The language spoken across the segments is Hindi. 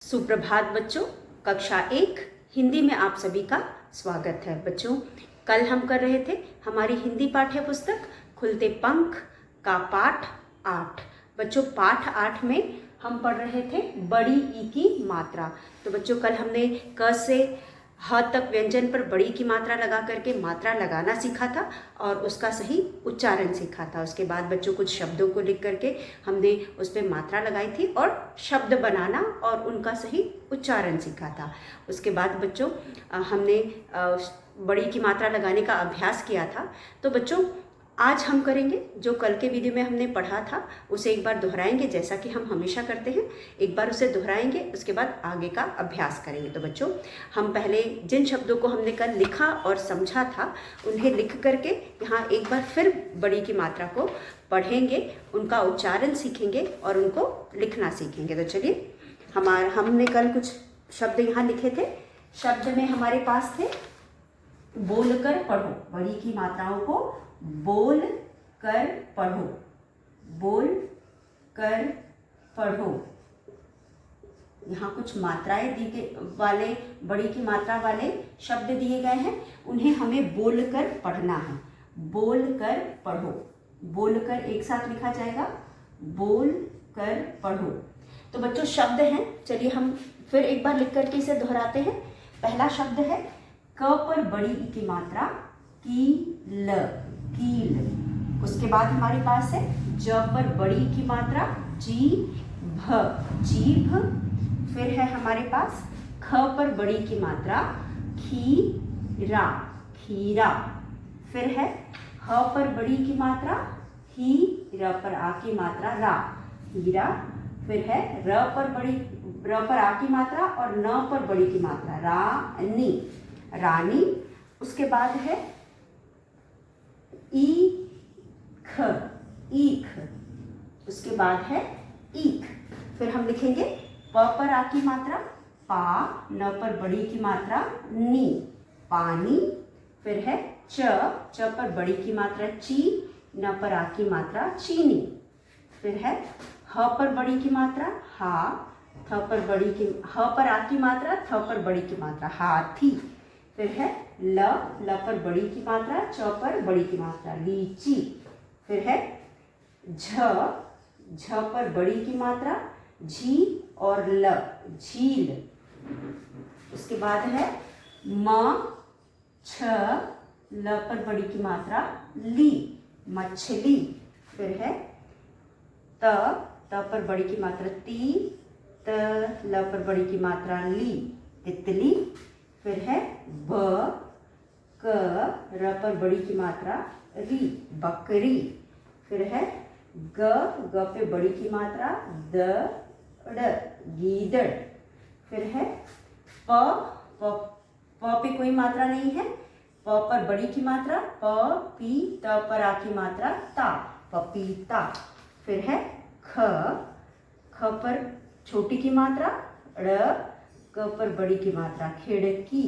सुप्रभात बच्चों। कक्षा 1 हिंदी में आप सभी का स्वागत है। बच्चों, कल हम कर रहे थे हमारी हिंदी पाठ्य पुस्तक खुलते पंख का पाठ 8। बच्चों, पाठ 8 में हम पढ़ रहे थे बड़ी ई की मात्रा। तो बच्चों, कल हमने क से ह तक व्यंजन पर बड़ी की मात्रा लगा करके मात्रा लगाना सीखा था और उसका सही उच्चारण सीखा था। उसके बाद बच्चों कुछ शब्दों को लिख करके हमने उस पर मात्रा लगाई थी और शब्द बनाना और उनका सही उच्चारण सीखा था। उसके बाद बच्चों हमने बड़ी की मात्रा लगाने का अभ्यास किया था। तो बच्चों, आज हम करेंगे जो कल के वीडियो में हमने पढ़ा था उसे एक बार दोहराएंगे, जैसा कि हम हमेशा करते हैं। एक बार उसे दोहराएंगे, उसके बाद आगे का अभ्यास करेंगे। तो बच्चों, हम पहले जिन शब्दों को हमने कल लिखा और समझा था उन्हें लिख करके यहाँ एक बार फिर बड़ी की मात्रा को पढ़ेंगे, उनका उच्चारण सीखेंगे और उनको लिखना सीखेंगे। तो चलिए, हमने कल कुछ शब्द यहाँ लिखे थे। शब्द में हमारे पास थे बोलकर पढ़ो। बड़ी की मात्राओं को बोल कर पढ़ो, बोल कर पढ़ो। यहाँ कुछ मात्राएं वाले बड़ी की मात्रा वाले शब्द दिए गए हैं, उन्हें हमें बोल कर पढ़ना है। बोल कर पढ़ो, बोल कर एक साथ लिखा जाएगा, बोल कर पढ़ो। तो बच्चों, शब्द हैं, चलिए हम फिर एक बार लिख करके इसे दोहराते हैं। पहला शब्द है क पर बड़ी ई की मात्रा कील, कील। उसके बाद हमारे पास है ज पर बड़ी की मात्रा जीभ, जीभ। फिर है हमारे पास ख पर बड़ी की मात्रा खीरा, खीरा। फिर है ह पर बड़ी की मात्रा ही, र पर आ की मात्रा रा, हीरा। फिर है र पर आ की मात्रा और न पर बड़ी की मात्रा रानी, रानी। उसके बाद है ईख, ईख। उसके बाद है ईख। फिर हम लिखेंगे प पर आ की मात्रा पा, न पर बड़ी की मात्रा नी, पानी। फिर है च पर बड़ी की मात्रा ची, न पर आ की मात्रा चीनी। फिर है ह पर बड़ी की मात्रा हा, ह पर आ की मात्रा थ पर बड़ी की मात्रा हाथी। फिर है ल पर बड़ी की मात्रा, च पर बड़ी की मात्रा लीची। फिर है झ पर बड़ी की मात्रा झी और ल, झील। उसके बाद है म छ ल पर बड़ी की मात्रा ली, मछली। फिर है त पर बड़ी की मात्रा ती, त ल पर बड़ी की मात्रा ली, तितली। फिर है ब क र पर बड़ी की मात्रा री, बकरी। फिर है ग पे बड़ी की मात्रा द ड़, गीदड़। फिर है प पे कोई मात्रा नहीं है, प पर बड़ी की मात्रा प पी, त पर आ की मात्रा ता, पपीता। फिर है ख पर छोटी की मात्रा ड़, क पर बड़ी की मात्रा खिड़की।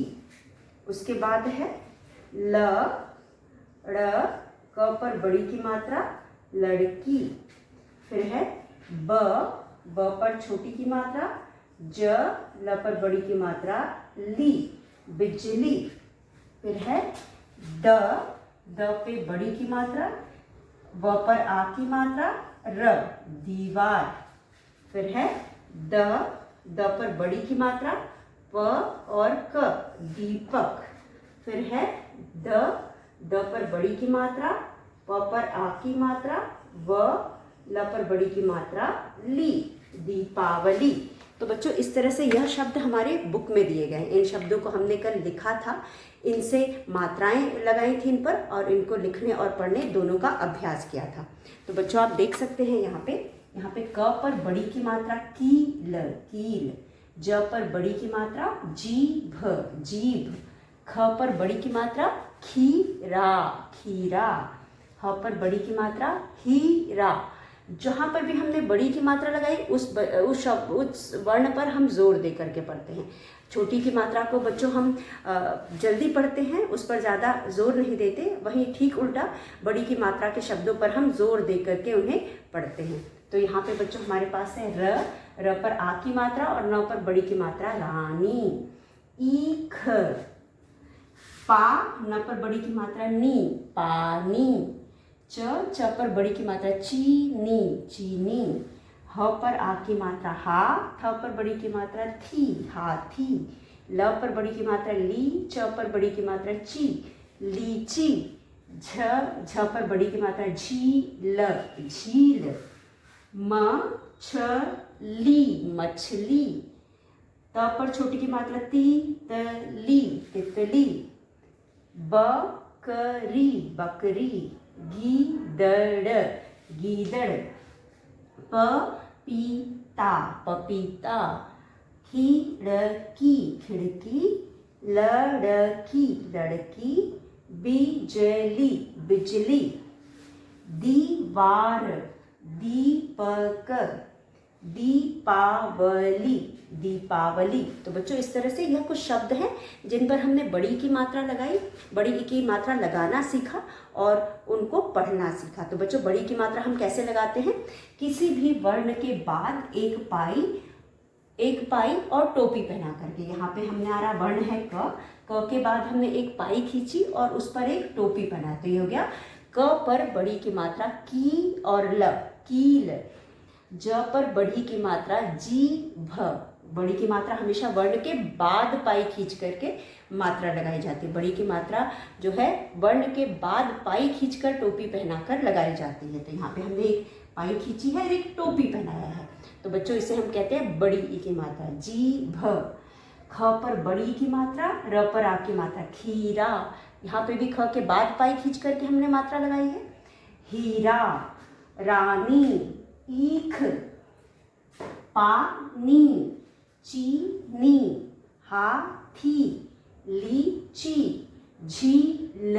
उसके बाद है ल ड़, क पर बड़ी की मात्रा लड़की। फिर है ब पर छोटी की मात्रा ज, ल पर बड़ी की मात्रा ली, बिजली। फिर है द पे बड़ी की मात्रा, व पर आ की मात्रा र, दीवार। फिर है द पर बड़ी की मात्रा प और क, दीपक। फिर है द पर बड़ी की मात्रा, प पर आ की मात्रा, व ल पर बड़ी की मात्रा ली, दीपावली। तो बच्चों, इस तरह से यह शब्द हमारे बुक में दिए गए। इन शब्दों को हमने कल लिखा था, इनसे मात्राएं लगाई थी इन पर और इनको लिखने और पढ़ने दोनों का अभ्यास किया था। तो बच्चों, आप देख सकते हैं यहाँ पे क पर बड़ी की मात्रा कील, कील। ज पर बड़ी की मात्रा जीभ, जीभ। ख पर बड़ी की मात्रा खीरा, खीरा। ह पर बड़ी की मात्रा हीरा। जहाँ पर भी हमने बड़ी की मात्रा लगाई उस वर्ण पर हम जोर दे करके पढ़ते हैं। छोटी की मात्रा को बच्चों हम जल्दी पढ़ते हैं, उस पर ज़्यादा जोर नहीं देते। वहीं ठीक उल्टा बड़ी की मात्रा के शब्दों पर हम जोर दे करके उन्हें पढ़ते हैं। तो यहाँ पे बच्चों हमारे पास है र पर आ की मात्रा और न पर बड़ी की मात्रा रानी, ईख। पा न पर बड़ी की मात्रा नी, पानी। च पर बड़ी की मात्रा चीनी, चीनी। ह पर आ की मात्रा हा, थ पर बड़ी की मात्रा थी, हाथी। ल पर बड़ी की मात्रा ली, च पर बड़ी की मात्रा ची, लीची। झ पर बड़ी की मात्रा झील, झील। मछली, मछली। त पर छोटी की मात्रा ती, तली, तितली। बकरी, बकरी। गीदड़, गीदड़। पपीता, पपीता। खिड़की, खिड़की। लड़की, लड़की। बिजली, बिजली। दीवार, दीपक। दीपावली, दीपावली। तो बच्चों इस तरह से यह कुछ शब्द हैं जिन पर हमने बड़ी की मात्रा लगाई, बड़ी की मात्रा लगाना सीखा और उनको पढ़ना सीखा। तो बच्चों बड़ी की मात्रा हम कैसे लगाते हैं? किसी भी वर्ण के बाद एक पाई और टोपी पहना करके। यहाँ पे हमने आ रहा वर्ण है क के बाद हमने एक पाई खींची और उस पर एक टोपी पहना, तो ये हो गया क पर बड़ी की मात्रा की और ल, कील। ज पर बड़ी की मात्रा जीभ। बड़ी की मात्रा हमेशा वर्ण के बाद पाई खींच करके मात्रा लगाई जाती है। बड़ी की मात्रा जो है वर्ण के बाद पाई खींचकर टोपी पहनाकर लगाई जाती है। तो यहाँ पे हमने एक पाई खींची है और एक टोपी पहनाया है, तो बच्चों इसे हम कहते हैं बड़ी ई की मात्रा, जीभ। ख पर बड़ी की मात्रा, र पर आ की मात्रा, खीरा। यहाँ पे भी ख के बाद पाई खींच करके हमने मात्रा लगाई है। हीरा, रानी, ईख। पानी, चीनी, हाथी, लीची, झील।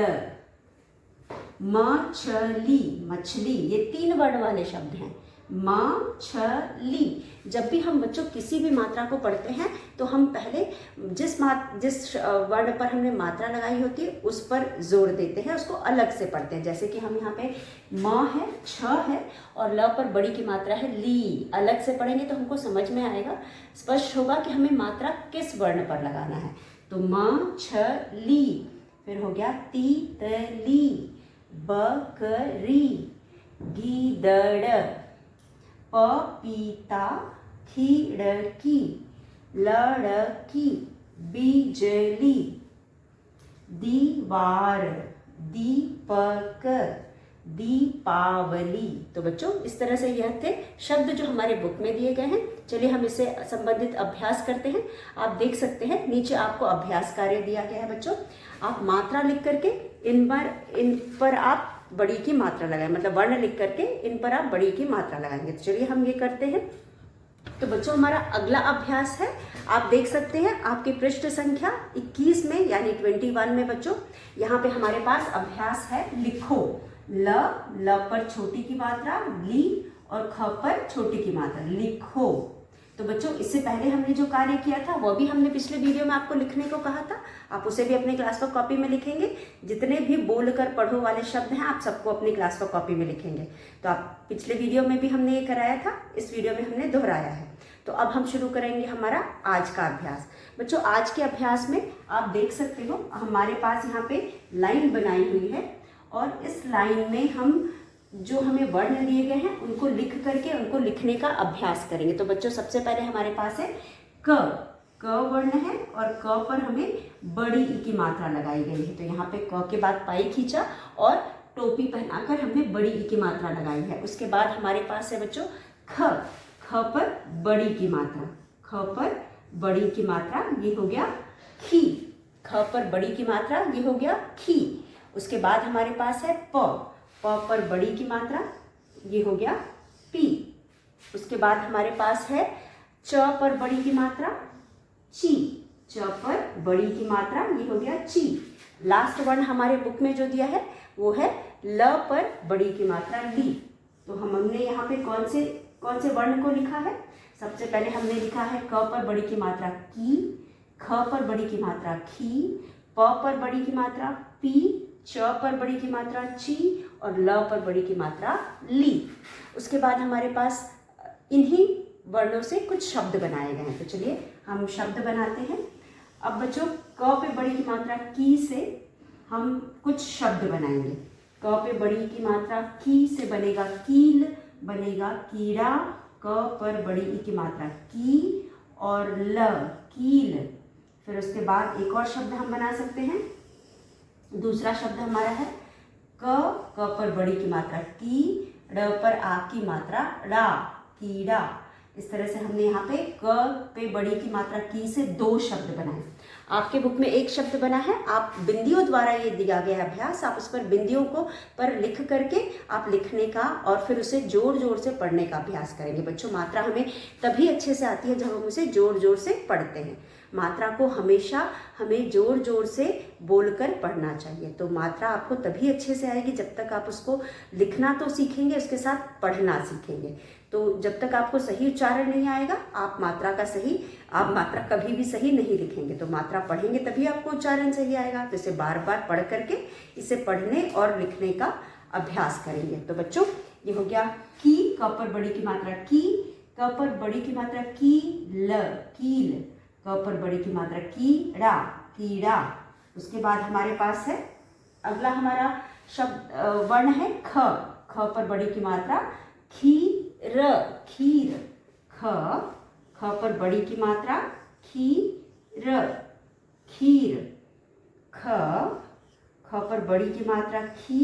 मछली, मछली। ये 3 वर्ण वाले शब्द हैं। मछली। जब भी हम बच्चों किसी भी मात्रा को पढ़ते हैं तो हम पहले जिस वर्ण पर हमने मात्रा लगाई होती है उस पर जोर देते हैं, उसको अलग से पढ़ते हैं। जैसे कि हम यहाँ पे म है, छ है और ल पर बड़ी की मात्रा है ली, अलग से पढ़ेंगे तो हमको समझ में आएगा, स्पष्ट होगा कि हमें मात्रा किस वर्ण पर लगाना है। तो मछली। फिर हो गया तीतली, बकरी, गीदड़। पपीता, खिड़की, लड़की, बिजली। दीवार, दीपक, दीपावली। तो बच्चों इस तरह से यह थे शब्द जो हमारे बुक में दिए गए हैं। चलिए हम इससे संबंधित अभ्यास करते हैं। आप देख सकते हैं नीचे आपको अभ्यास कार्य दिया गया है बच्चों। आप मात्रा लिख करके इन पर आप बड़ी की मात्रा लगाएं, मतलब वर्ण लिख करके इन पर आप बड़ी की मात्रा लगाएंगे। तो चलिए हम ये करते हैं। तो बच्चों हमारा अगला अभ्यास है, आप देख सकते हैं आपकी पृष्ठ संख्या 21 में यानी 21 में बच्चों यहाँ पे हमारे पास अभ्यास है लिखो। ल पर छोटी की मात्रा ली और ख पर छोटी की मात्रा लिखो। तो बच्चों इससे पहले हमने जो कार्य किया था वह भी हमने पिछले वीडियो में आपको लिखने को कहा था, आप उसे भी अपने क्लास पर कॉपी में लिखेंगे। जितने भी बोल कर पढ़ो वाले शब्द हैं आप सबको अपनी क्लास पर कॉपी में लिखेंगे। तो आप पिछले वीडियो में भी हमने ये कराया था, इस वीडियो में हमने दोहराया है। तो अब हम शुरू करेंगे हमारा आज का अभ्यास। बच्चों आज के अभ्यास में आप देख सकते हो हमारे पास यहाँ पे लाइन बनाई हुई है और इस लाइन में हम जो हमें वर्ण दिए गए हैं उनको लिख करके उनको लिखने का अभ्यास करेंगे। तो बच्चों सबसे पहले हमारे पास है क वर्ण है और क पर हमें बड़ी ई की मात्रा लगाई गई है। तो यहाँ पे क के बाद पाई खींचा और टोपी पहनाकर हमने बड़ी ई की मात्रा लगाई है। उसके बाद हमारे पास है बच्चों ख पर बड़ी की मात्रा, ख पर बड़ी की मात्रा ये हो गया खी। ख पर बड़ी की मात्रा ये हो गया खी। उसके बाद हमारे पास है प पर बड़ी की मात्रा ये हो गया पी। उसके बाद हमारे पास है च पर बड़ी की मात्रा ची। च पर बड़ी की मात्रा ये हो गया ची। लास्ट वर्ण हमारे बुक में जो दिया है वो है ल पर बड़ी की मात्रा ली। तो हमने यहाँ पे कौन से वर्ण को लिखा है? सबसे पहले हमने लिखा है क पर बड़ी की मात्रा की, ख पर बड़ी की मात्रा खी, प पर बड़ी की मात्रा पी, च पर बड़ी की मात्रा ची और ल पर बड़ी की मात्रा ली। उसके बाद हमारे पास इन्हीं वर्णों से कुछ शब्द बनाए गए हैं। तो चलिए हम शब्द बनाते हैं। अब बच्चों क पे बड़ी की मात्रा की से हम कुछ शब्द बनाएंगे। क पे बड़ी की मात्रा की से बनेगा कील, बनेगा कीड़ा। क पर बड़ी ई की मात्रा की और ल, कील। फिर उसके बाद एक और शब्द हम बना सकते हैं। दूसरा शब्द हमारा है क पर बड़ी की मात्रा की, ड़ पर आ की मात्रा ड़ा, कीड़ा। इस तरह से हमने यहाँ पे क पे बड़ी की मात्रा की से 2 शब्द बनाए। आपके बुक में एक शब्द बना है, आप बिंदियों द्वारा ये दिया गया अभ्यास, आप उस पर बिंदियों को पर लिख करके आप लिखने का और फिर उसे जोर जोर से पढ़ने का अभ्यास करेंगे। बच्चों मात्रा हमें तभी अच्छे से आती है जब हम उसे जोर जोर से पढ़ते हैं। मात्रा को हमेशा हमें जोर जोर से बोलकर पढ़ना चाहिए। तो मात्रा आपको तभी अच्छे से आएगी जब तक आप उसको लिखना तो सीखेंगे, उसके साथ पढ़ना सीखेंगे। तो जब तक आपको सही उच्चारण नहीं आएगा आप मात्रा कभी भी सही नहीं लिखेंगे। तो मात्रा पढ़ेंगे तभी आपको उच्चारण सही आएगा। तो इसे बार बार पढ़ करके इसे पढ़ने और लिखने का अभ्यास करेंगे। तो बच्चों ये हो गया की, क पर बड़ी की मात्रा की, क पर बड़ी की मात्रा की ल, कील। क पर बड़ी की मात्रा कीड़ा, कीड़ा। उसके बाद हमारे पास है अगला हमारा शब्द वर्ण है ख। ख पर बड़ी की मात्रा खीर, खीर। ख पर बड़ी की मात्रा खीर, खीर। ख पर बड़ी की मात्रा खी,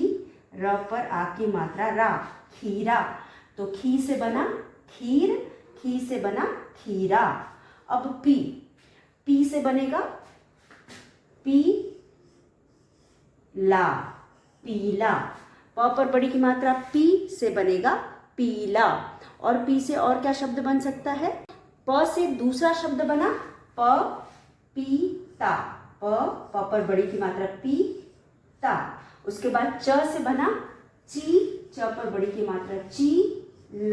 र पर आ की मात्रा रा, खीरा। तो खी से बना खीर, खी से बना खीरा। अब पी से बनेगा पीला, पीला। प पर बड़ी की मात्रा पी से बनेगा पीला। और पी से और क्या शब्द बन सकता है? प से दूसरा शब्द बना पपीता, प पर बड़ी की मात्रा पीता। उसके बाद च से बना ची, च पर बड़ी की मात्रा चील,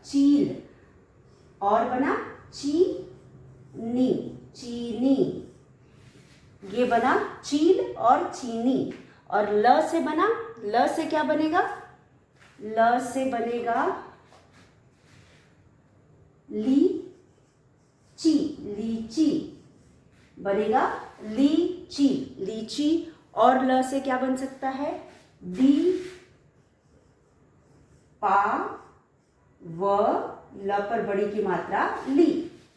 चील। और बना चीनी, चीनी। ये बना चील और चीनी। और ल से बना, ल से क्या बनेगा? ल से बनेगा लीची, लीची। बनेगा लीची, लीची। और ल से क्या बन सकता है? ल पर बड़ी की मात्रा ली,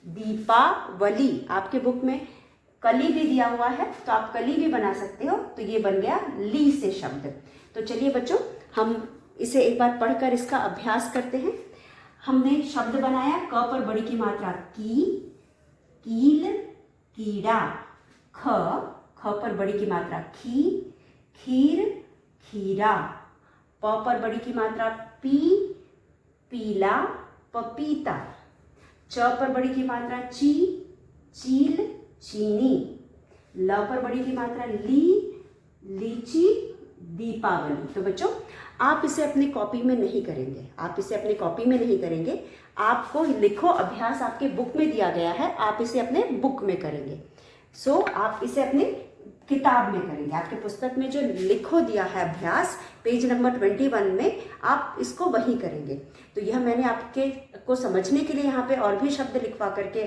दीपावली। आपके बुक में कली भी दिया हुआ है तो आप कली भी बना सकते हो। तो ये बन गया ली से शब्द। तो चलिए बच्चों हम इसे एक बार पढ़कर इसका अभ्यास करते हैं। हमने शब्द बनाया क पर बड़ी की मात्रा की, कील, कीड़ा। ख पर बड़ी की मात्रा खी, खीर, खीरा। प पर बड़ी की मात्रा पी, पीला, पपीता। च पर बड़ी की मात्रा ची, चील, चीनी। ल पर बड़ी की मात्रा ली, लीची, दीपावली। तो बच्चों आप इसे अपनी कॉपी में नहीं करेंगे, आप इसे अपनी कॉपी में नहीं करेंगे। आपको लिखो अभ्यास आपके बुक में दिया गया है, आप इसे अपने बुक में करेंगे। आप इसे अपने किताब में करेंगे। आपके पुस्तक में जो लिखो दिया है अभ्यास पेज नंबर 21 में आप इसको वहीं करेंगे। तो यह मैंने आपके को समझने के लिए यहाँ पे और भी शब्द लिखवा करके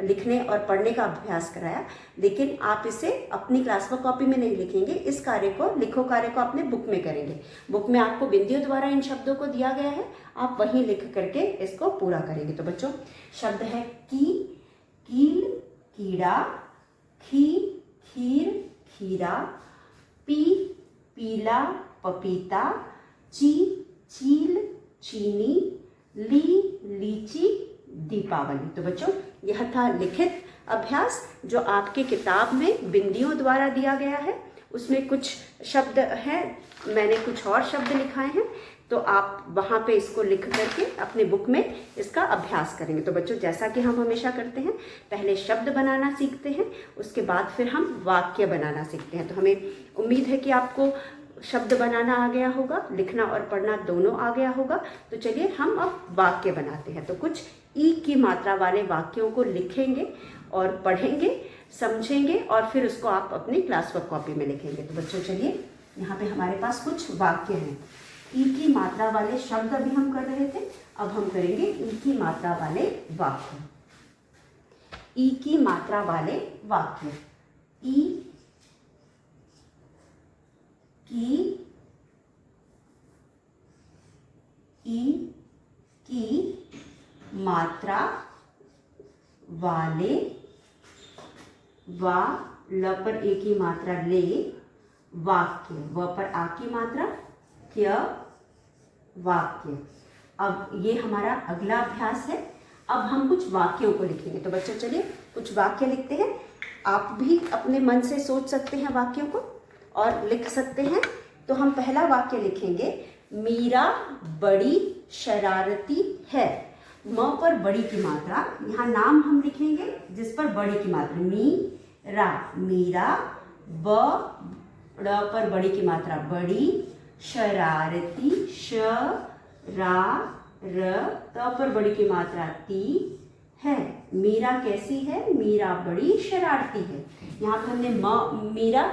लिखने और पढ़ने का अभ्यास कराया, लेकिन आप इसे अपनी क्लास वर्क कॉपी में नहीं लिखेंगे। इस कार्य को लिखो कार्य को अपने बुक में करेंगे। बुक में आपको बिंदियों द्वारा इन शब्दों को दिया गया है, आप वहीं लिख करके इसको पूरा करेंगे। तो बच्चों शब्द है की, कील, कीड़ा, खी, खीर, खीरा, पी, पीला, पपीता, ची, चील, चीनी, ली, लीची, दीपावली। तो बच्चों यह था लिखित अभ्यास जो आपके किताब में बिंदियों द्वारा दिया गया है। उसमें कुछ शब्द हैं, मैंने कुछ और शब्द लिखाए हैं, तो आप वहाँ पे इसको लिख करके अपने बुक में इसका अभ्यास करेंगे। तो बच्चों जैसा कि हम हमेशा करते हैं, पहले शब्द बनाना सीखते हैं, उसके बाद फिर हम वाक्य बनाना सीखते हैं। तो हमें उम्मीद है कि आपको शब्द बनाना आ गया होगा, लिखना और पढ़ना दोनों आ गया होगा। तो चलिए हम अब वाक्य बनाते हैं। तो कुछ ई की मात्रा वाले वाक्यों को लिखेंगे और पढ़ेंगे, समझेंगे और फिर उसको आप अपनी क्लास वर्क कॉपी में लिखेंगे। तो बच्चों चलिए यहाँ पे हमारे पास कुछ वाक्य हैं। ई की मात्रा वाले शब्द अभी हम कर रहे थे, अब हम करेंगे ई की मात्रा वाले वाक्य। ई की मात्रा वाले वाक्य। ई की मात्रा वाले वा ल पर ए की मात्रा ले वाक्य, व पर आ की मात्रा क्य वाक्य। अब ये हमारा अगला अभ्यास है। अब हम कुछ वाक्यों को लिखेंगे। तो बच्चों चलिए कुछ वाक्य लिखते हैं। आप भी अपने मन से सोच सकते हैं वाक्यों को और लिख सकते हैं। तो हम पहला वाक्य लिखेंगे, मीरा बड़ी शरारती है। म पर बड़ी की मात्रा, यहाँ नाम हम लिखेंगे जिस पर बड़ी की मात्रा, मीरा, मीरा। ब ड़ पर बड़ी की मात्रा बड़ी, शरारती, श रा र, त पर बड़ी की मात्रा ती है। मीरा कैसी है? मीरा बड़ी शरारती है। यहाँ पे हमने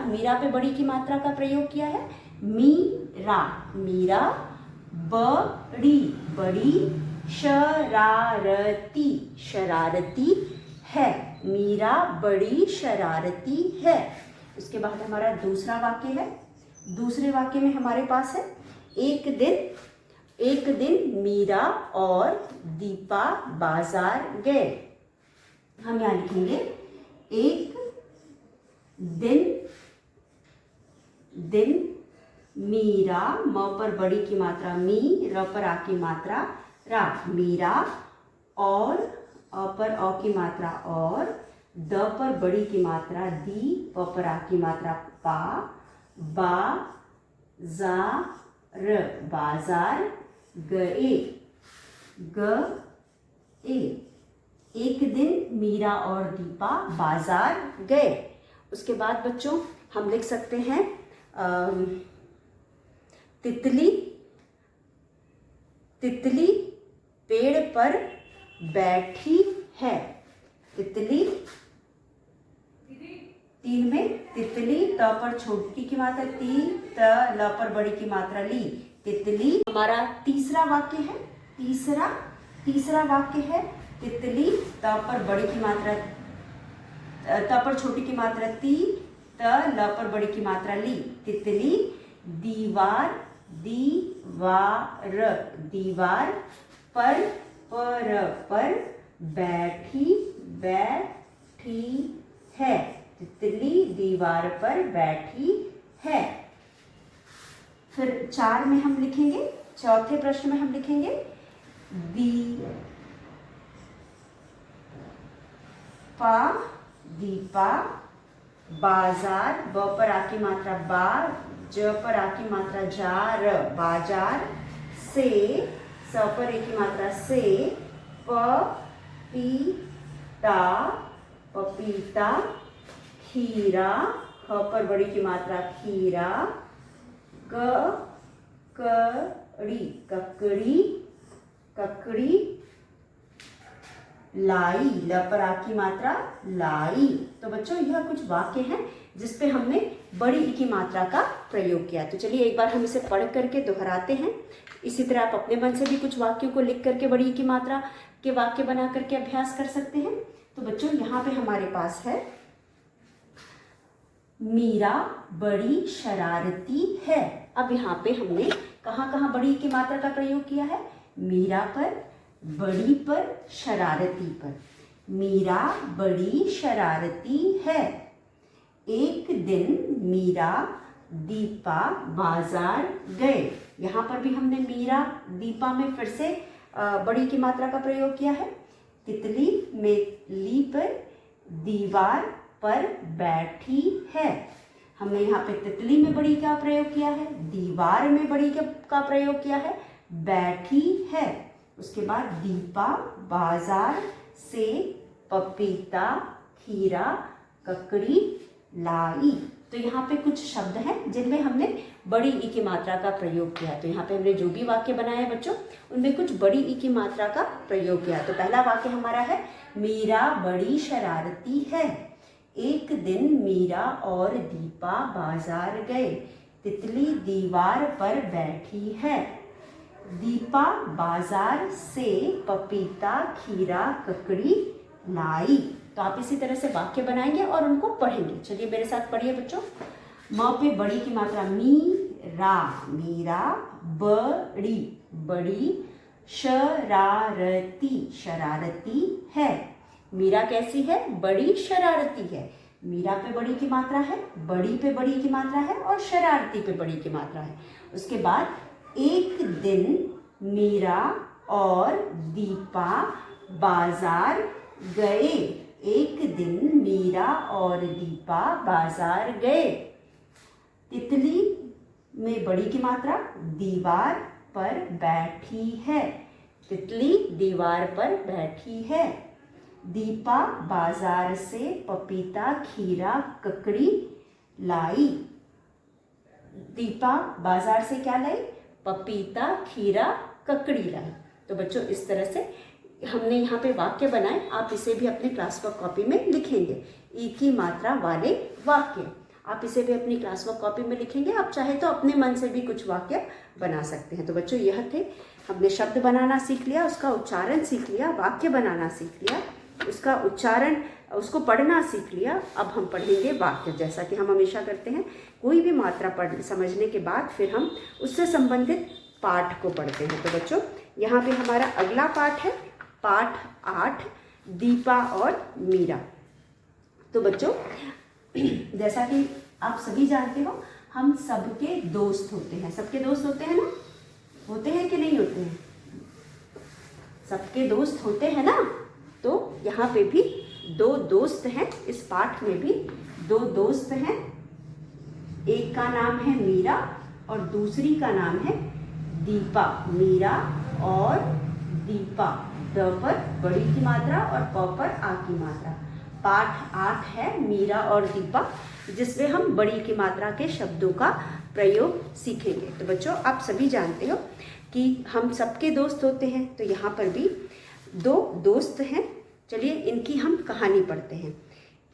मीरा पे बड़ी की मात्रा का प्रयोग किया है, मीरा, मीरा बड़ी, बड़ी शरारती, शरारती है। मीरा बड़ी शरारती है। उसके बाद हमारा दूसरा वाक्य है। दूसरे वाक्य में हमारे पास है, एक दिन मीरा और दीपा बाजार गए। हम यहाँ लिखेंगे एक दिन मीरा, म पर बड़ी की मात्रा मी, र पर आ की मात्रा रा, मीरा और अ पर अ की मात्रा और, द पर बड़ी की मात्रा दी, प पर आ की मात्रा पा, बा जा र, बाजार गए, एक दिन मीरा और दीपा बाजार गए। उसके बाद बच्चों हम लिख सकते हैं तितली पेड़ पर बैठी है। तितली, तीन में तितली, त पर छोटी की मात्रा ती, त ल पर बड़ी की मात्रा ली, तितली। हमारा तीसरा वाक्य है, तीसरा वाक्य है, तितली, त पर बड़ी की मात्रा, त पर छोटी की मात्रा ती, त ल पर बड़ी की मात्रा ली, तितली दीवार पर बैठी है। तितली दीवार पर बैठी है। फिर 4 में हम लिखेंगे, चौथे प्रश्न में हम लिखेंगे, दीपा बाजार, ब पर आ की मात्रा बा, ज पर आ की मात्रा जार, बाजार से, स पर ए की मात्रा से, पपीता, खीरा, ख पर बड़ी की मात्रा खीरा, ककड़ी लाई, ल पर आ की मात्रा लाई। तो बच्चों यह कुछ वाक्य हैं जिसपे हमने बड़ी ई की मात्रा का प्रयोग किया। तो चलिए एक बार हम इसे पढ़ करके दोहराते हैं। इसी तरह आप अपने मन से भी कुछ वाक्यों को लिख करके बड़ी ई की मात्रा के वाक्य बना करके अभ्यास कर सकते हैं। तो बच्चों यहाँ पे हमारे पास है, मीरा बड़ी शरारती है। अब यहाँ पे हमने कहाँ कहाँ बड़ी ई की मात्रा का प्रयोग किया है? मीरा पर, बड़ी पर, शरारती पर। मीरा बड़ी शरारती है। एक दिन मीरा दीपा बाजार गए। यहाँ पर भी हमने मीरा दीपा में फिर से बड़ी की मात्रा का प्रयोग किया है। तितली में ली पर दीवार पर बैठी है। हमने यहाँ पे तितली में बड़ी का प्रयोग किया है, दीवार में बड़ी का प्रयोग किया है, बैठी है। उसके बाद दीपा बाजार से पपीता, खीरा, ककड़ी लाई। तो यहाँ पे कुछ शब्द हैं जिनमें हमने बड़ी ई की मात्रा का प्रयोग किया। तो यहाँ पे हमने जो भी वाक्य बनाए बच्चों उनमें कुछ बड़ी ई की मात्रा का प्रयोग किया। तो पहला वाक्य हमारा है, मीरा बड़ी शरारती है। एक दिन मीरा और दीपा बाजार गए। तितली दीवार पर बैठी है। दीपा बाजार से पपीता, खीरा, ककड़ी लाई। तो आप इसी तरह से वाक्य बनाएंगे और उनको पढ़ेंगे। चलिए मेरे साथ पढ़िए बच्चों। म पे बड़ी की मात्रा मीरा, मीरा। बड़ी, बड़ी। शरारती, शरारती है। मीरा कैसी है? बड़ी शरारती है। मीरा पे बड़ी की मात्रा है, बड़ी पे बड़ी की मात्रा है और शरारती पे बड़ी की मात्रा है। उसके बाद एक दिन मीरा और दीपा बाजार गए। एक दिन मीरा और दीपा बाजार गए। तितली में बड़ी की मात्रा दीवार पर बैठी है। तितली दीवार पर बैठी है। दीपा बाजार से पपीता, खीरा, ककड़ी लाई। दीपा बाजार से क्या लाई? पपीता, खीरा, ककड़ी लाई। तो बच्चों इस तरह से हमने यहाँ पे वाक्य बनाए। आप इसे भी अपनी क्लास वर्क कॉपी में लिखेंगे। एक ही मात्रा वाले वाक्य आप इसे भी अपनी क्लास वर्क कॉपी में लिखेंगे। आप चाहे तो अपने मन से भी कुछ वाक्य बना सकते हैं। तो बच्चों यह थे, हमने शब्द बनाना सीख लिया, उसका उच्चारण सीख लिया, वाक्य बनाना सीख लिया, उसका उच्चारण, उसको पढ़ना सीख लिया। अब हम पढ़ेंगे वाक्य। जैसा कि हम हमेशा करते हैं, कोई भी मात्रा पढ़ समझने के बाद फिर हम उससे संबंधित पाठ को पढ़ते हैं। तो बच्चों यहाँ पे हमारा अगला पाठ है पाठ 8, दीपा और मीरा। तो बच्चों जैसा कि आप सभी जानते हो, हम सबके दोस्त होते हैं। सबके दोस्त होते हैं ना? होते हैं कि नहीं होते हैं? सबके दोस्त होते हैं ना? तो यहाँ पे भी दो दोस्त हैं। इस पाठ में भी दो दोस्त हैं। एक का नाम है मीरा और दूसरी का नाम है दीपा। मीरा और दीपा। द पर बड़ी की मात्रा और प पर आ की मात्रा। पाठ 8 है मीरा और दीपा, जिसमें हम बड़ी की मात्रा के शब्दों का प्रयोग सीखेंगे। तो बच्चों आप सभी जानते हो कि हम सबके दोस्त होते हैं। तो यहाँ पर भी दो दोस्त हैं। चलिए इनकी हम कहानी पढ़ते हैं।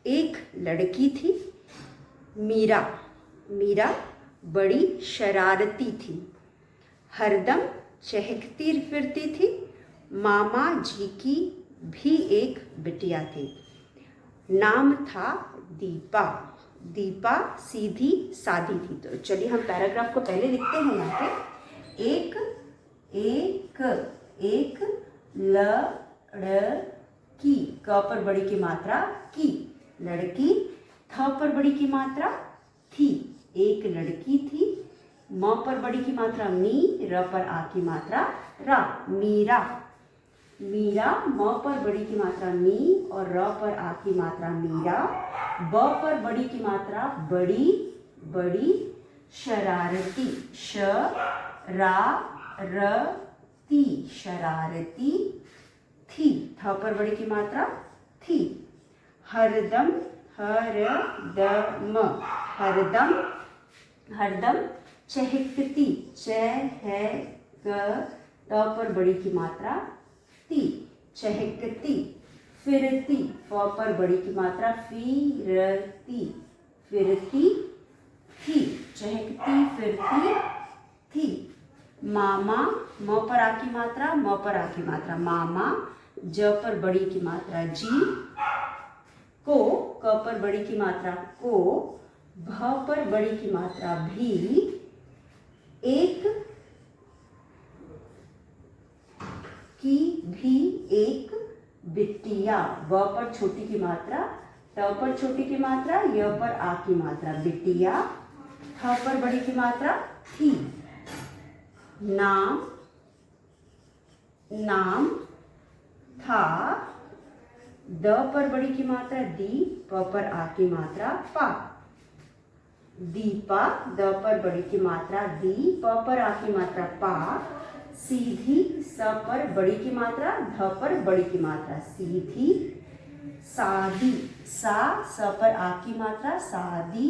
एक लड़की थी मीरा। मीरा बड़ी शरारती थी, हरदम चहकती फिरती थी। मामा जी की भी एक बिटिया थी, नाम था दीपा। दीपा सीधी सादी थी। तो चलिए हम पैराग्राफ को पहले लिखते हैं यहाँ पे। एक लड़की, क पर बड़ी की मात्रा की। लड़की, थ पर बड़ी की मात्रा थी। एक लड़की थी। म पर बड़ी की मात्रा मी, र पर आ की मात्रा रा। मीरा। मीरा, म पर बड़ी की मात्रा मी और र पर आ की मात्रा मीरा। ब पर बड़ी की मात्रा बड़ी, बड़ी। शरारती, श रा र ती, शरारती थी। थ पर बड़ी की मात्रा थी। हरदम, हरदम, हरदम, हरदम। चहकती, चहक, त पर बड़ी की मात्रा ती, चहकती। फिरती, फ पर बड़ी की मात्रा फिरती, फिरती थी। चहकती फिरती थी। मामा, म पर आ की मात्रा, म पर आ की मात्रा मामा। ज पर बड़ी की मात्रा जी। को, क पर बड़ी की मात्रा को। भ पर बड़ी की मात्रा भी। एक की भी एक बिटिया। व पर छोटी की मात्रा, ट पर छोटी की मात्रा, य पर आ की मात्रा बिटिया। थ पर बड़ी की मात्रा थी। नाम, नाम था। द पर बड़ी की मात्रा दी, प पर आ की मात्रा पा। दीपा, द पर बड़ी की मात्रा दी, प पर आ की मात्रा पा। सीधी, स पर बड़ी की मात्रा, ध पर बड़ी की मात्रा सीधी। सादी, सा, स पर आ की मात्रा सादी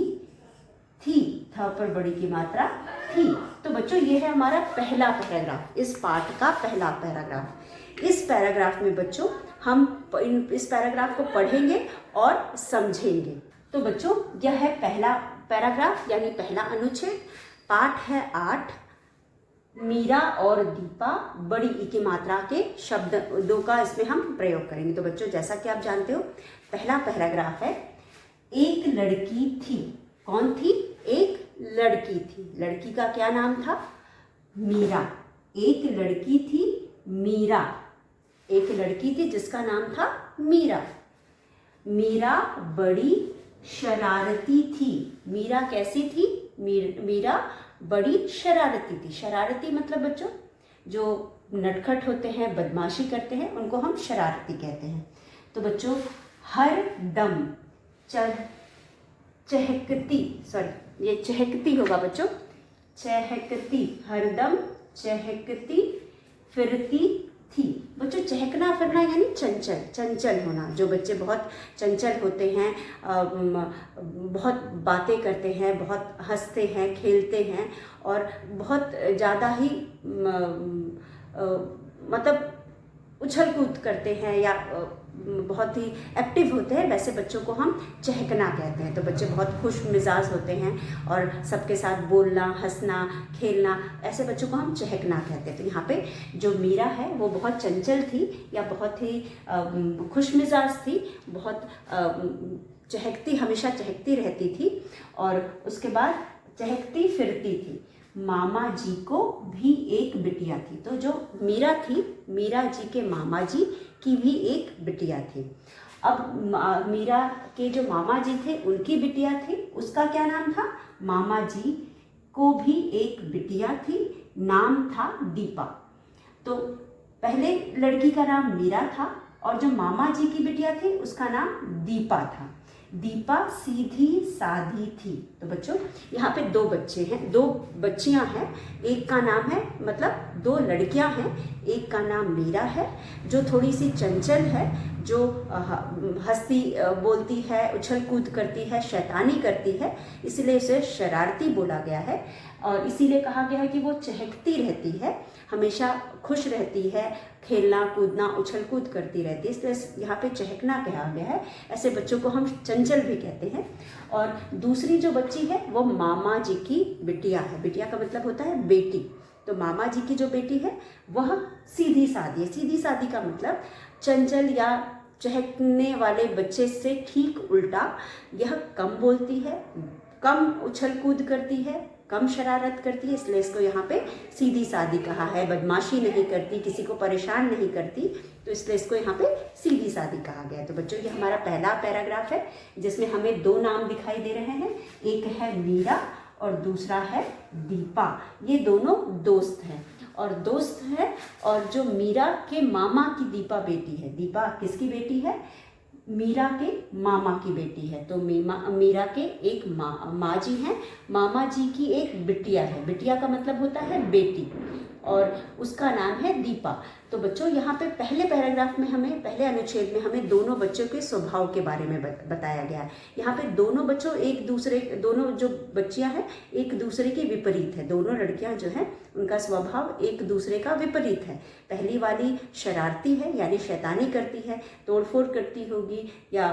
थी। थ पर बड़ी की मात्रा थी। तो बच्चों ये है हमारा पहला पैराग्राफ, इस पाठ का पहला पैराग्राफ। इस पैराग्राफ में बच्चों हम इस पैराग्राफ को पढ़ेंगे और समझेंगे। तो बच्चों यह है पहला पैराग्राफ यानी पहला अनुच्छेद। पाठ है 8, मीरा और दीपा बड़ी ई की मात्रा के शब्द 2 का इसमें हम प्रयोग करेंगे। तो बच्चों जैसा कि आप जानते हो, पहला पैराग्राफ है, एक लड़की थी। कौन थी? एक लड़की थी। लड़की का क्या नाम था? मीरा। एक लड़की थी मीरा। एक लड़की थी जिसका नाम था मीरा। मीरा बड़ी शरारती थी। मीरा कैसी थी? मीरा बड़ी शरारती थी। शरारती मतलब बच्चों जो नटखट होते हैं, बदमाशी करते हैं, उनको हम शरारती कहते हैं। तो बच्चों हर दम चहकती, सॉरी ये चहकती होगा बच्चों, चहकती, हरदम चहकती फिरती थी। बच्चों चहकना फिरना यानी चंचल, चंचल होना। जो बच्चे बहुत चंचल होते हैं, बहुत बातें करते हैं, बहुत हंसते हैं, खेलते हैं और बहुत ज़्यादा ही मतलब उछल कूद करते हैं या बहुत ही एक्टिव होते हैं, वैसे बच्चों को हम चहकना कहते हैं। तो बच्चे बहुत खुश मिजाज होते हैं और सबके साथ बोलना, हंसना, खेलना, ऐसे बच्चों को हम चहकना कहते हैं। तो यहाँ पे जो मीरा है वो बहुत चंचल थी या बहुत ही खुश मिजाज थी, बहुत चहकती, हमेशा चहकती रहती थी। और उसके बाद चहकती फिरती थी। मामा जी को भी एक बिटिया थी। तो जो मीरा थी, मीरा जी के मामा जी की भी एक बिटिया थी। अब मीरा के जो मामा जी थे उनकी बिटिया थी, उसका क्या नाम था? मामा जी को भी एक बिटिया थी, नाम था दीपा। तो पहले लड़की का नाम मीरा था और जो मामा जी की बिटिया थी उसका नाम दीपा था। दीपा सीधी सादी थी। तो बच्चों यहाँ पे 2 बच्चे हैं, 2 बच्चियां हैं। एक का नाम है, मतलब 2 लड़कियां हैं, एक का नाम मीरा है जो थोड़ी सी चंचल है, जो हंसती बोलती है, उछल कूद करती है, शैतानी करती है, इसलिए उसे शरारती बोला गया है। और इसीलिए कहा गया है कि वो चहकती रहती है, हमेशा खुश रहती है, खेलना कूदना उछल कूद करती रहती है, इसलिए यहाँ पे चहकना कहा गया है। ऐसे बच्चों को हम चंचल भी कहते हैं। और दूसरी जो बच्ची है वो मामा जी की बिटिया है। बिटिया का मतलब होता है बेटी। तो मामा जी की जो बेटी है वह सीधी सादी है। सीधी सादी का मतलब चंचल या चहकने वाले बच्चे से ठीक उल्टा, यह कम बोलती है, कम उछल कूद करती है, कम शरारत करती है, इसलिए इसको यहाँ पे सीधी सादी कहा है। बदमाशी नहीं करती, किसी को परेशान नहीं करती, तो इसलिए इसको यहाँ पे सीधी सादी कहा गया है। तो बच्चों ये हमारा पहला पैराग्राफ है जिसमें हमें 2 नाम दिखाई दे रहे हैं, एक है मीरा और दूसरा है दीपा। ये दोनों दोस्त हैं और दोस्त है, और जो मीरा के मामा की दीपा बेटी है। दीपा किसकी बेटी है? मीरा के मामा की बेटी है। तो मीरा के एक माँ जी हैं, मामा जी की एक बिटिया है। बिटिया का मतलब होता है बेटी, और उसका नाम है दीपा। तो बच्चों यहाँ पे पहले पैराग्राफ में हमें, पहले अनुच्छेद में हमें दोनों बच्चों के स्वभाव के बारे में बताया गया है। यहाँ पे दोनों बच्चों दोनों जो बच्चियाँ हैं एक दूसरे के विपरीत है। दोनों लड़कियाँ जो हैं उनका स्वभाव एक दूसरे का विपरीत है। पहली वाली शरारती है यानी शैतानी करती है, तोड़फोड़ करती होगी या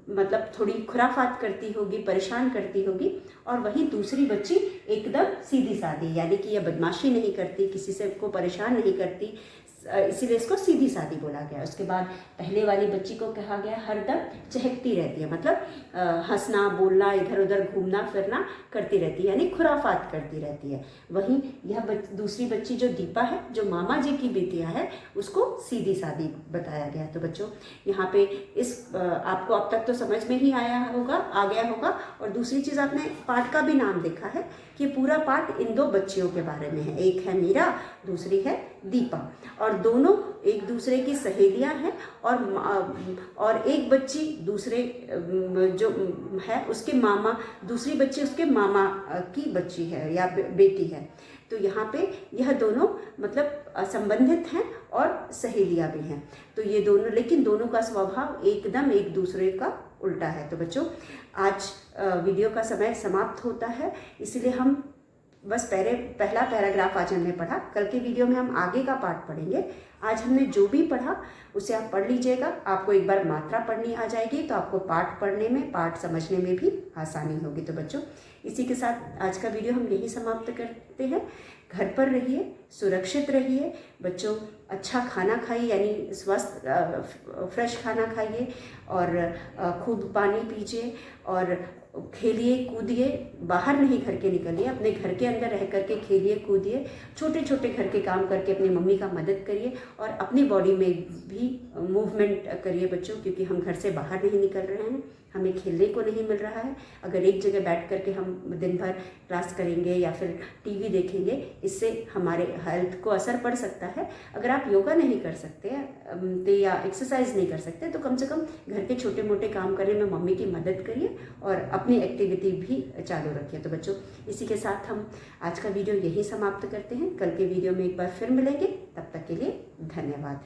मतलब थोड़ी खुराफात करती होगी, परेशान करती होगी। और वहीं दूसरी बच्ची एकदम सीधी सादी यानी कि यह बदमाशी नहीं करती, किसी से को परेशान नहीं करती, इसीलिए इसको सीधी सादी बोला गया। उसके बाद पहले वाली बच्ची को कहा गया हरदम चहकती रहती है, मतलब हंसना बोलना इधर उधर घूमना फिरना करती रहती है यानी खुराफात करती रहती है। वहीं यह दूसरी बच्ची जो दीपा है, जो मामा जी की बेटिया है, उसको सीधी सादी बताया गया। तो बच्चों यहाँ पे इस आपको अब तक तो समझ में ही आ गया होगा। और दूसरी चीज़, आपने पाठ का भी नाम देखा है कि पूरा पाठ इन 2 बच्चियों के बारे में है। एक है मीरा, दूसरी है दीपा, और दोनों एक दूसरे की सहेलियां हैं। और एक बच्ची दूसरे जो है उसके मामा, दूसरी बच्ची उसके मामा की बच्ची है या बेटी है। तो यहाँ पे यह दोनों मतलब संबंधित हैं और सहेलियां भी हैं। तो ये दोनों, लेकिन दोनों का स्वभाव एकदम एक दूसरे का उल्टा है। तो बच्चों आज वीडियो का समय समाप्त होता है, इसलिए हम बस पहला पैराग्राफ आज हमने पढ़ा। कल के वीडियो में हम आगे का पाठ पढ़ेंगे। आज हमने जो भी पढ़ा उसे आप पढ़ लीजिएगा। आपको एक बार मात्रा पढ़नी आ जाएगी तो आपको पाठ पढ़ने में, पाठ समझने में भी आसानी होगी। तो बच्चों इसी के साथ आज का वीडियो हम यही समाप्त करते हैं। घर पर रहिए, सुरक्षित रहिए, बच्चों अच्छा खाना खाइए, यानी स्वस्थ फ्रेश खाना खाइए, और खूब पानी पीजिए, और खेलिए कूदिए, बाहर नहीं घर के निकलिए, अपने घर के अंदर रह करके खेलिए कूदिए, छोटे छोटे घर के काम करके अपनी मम्मी का मदद करिए, और अपनी बॉडी में भी मूवमेंट करिए बच्चों, क्योंकि हम घर से बाहर नहीं निकल रहे हैं, हमें खेलने को नहीं मिल रहा है। अगर एक जगह बैठ करके हम दिन भर क्लास करेंगे या फिर टीवी देखेंगे, इससे हमारे हेल्थ को असर पड़ सकता है। अगर आप योगा नहीं कर सकते या एक्सरसाइज नहीं कर सकते, तो कम से कम घर के छोटे मोटे काम करने में मम्मी की मदद करिए और अपनी एक्टिविटी भी चालू रखिए। तो बच्चों, इसी के साथ हम आज का वीडियो यही समाप्त करते हैं। कल के वीडियो में एक बार फिर मिलेंगे, तब तक के लिए धन्यवाद।